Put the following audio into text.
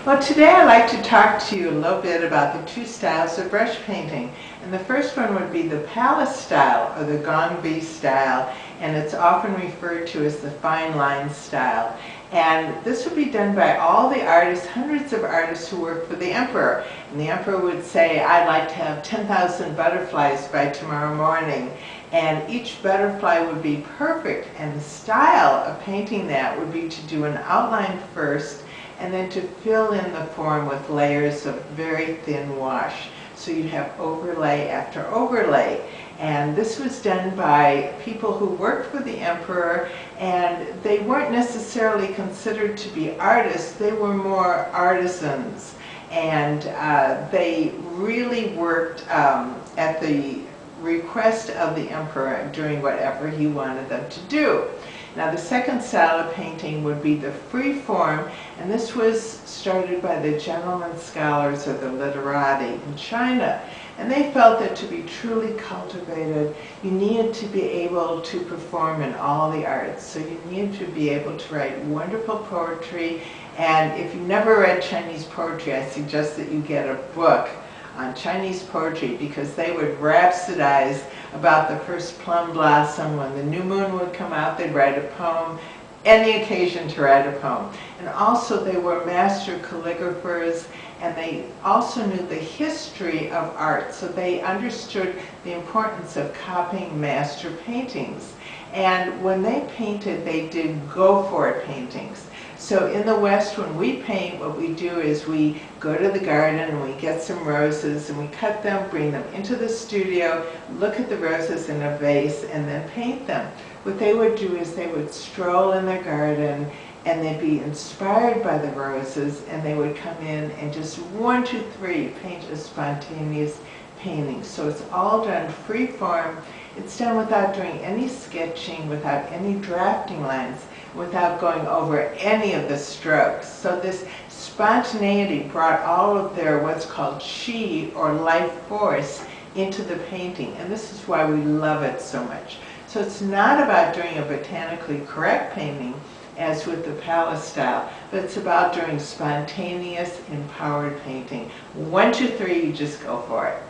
Well, today I'd like to talk to you a little bit about the two styles of brush painting. And the first one would be the palace style, or the Gongbi style, and it's often referred to as the fine line style. And this would be done by all the artists, hundreds of artists who work for the emperor. And the emperor would say, I'd like to have 10,000 butterflies by tomorrow morning. And each butterfly would be perfect. And the style of painting that would be to do an outline first, and then to fill in the form with layers of very thin wash. So you'd have overlay after overlay. And this was done by people who worked for the emperor, and they weren't necessarily considered to be artists, they were more artisans. And they really worked at the request of the emperor doing whatever he wanted them to do. Now the second style of painting would be the Freeform, and this was started by the gentleman scholars or the literati in China. And they felt that to be truly cultivated, you needed to be able to perform in all the arts. So you needed to be able to write wonderful poetry, and if you've never read Chinese poetry, I suggest that you get a book on Chinese poetry, because they would rhapsodize about the first plum blossom. When the new moon would come out, they'd write a poem, any occasion to write a poem. And also they were master calligraphers, and they also knew the history of art, so they understood the importance of copying master paintings. And when they painted, they did go-for-it paintings. So in the West, when we paint, what we do is we go to the garden and we get some roses and we cut them, bring them into the studio, look at the roses in a vase, and then paint them. What they would do is they would stroll in their garden and they'd be inspired by the roses, and they would come in and just 1, 2, 3 paint a spontaneous painting. So it's all done free form. It's done without doing any sketching, without any drafting lines, without going over any of the strokes. So this spontaneity brought all of their what's called qi, or life force, into the painting, and this is why we love it so much. So it's not about doing a botanically correct painting as with the palace style, but it's about doing spontaneous, empowered painting. 1, 2, 3, you just go for it.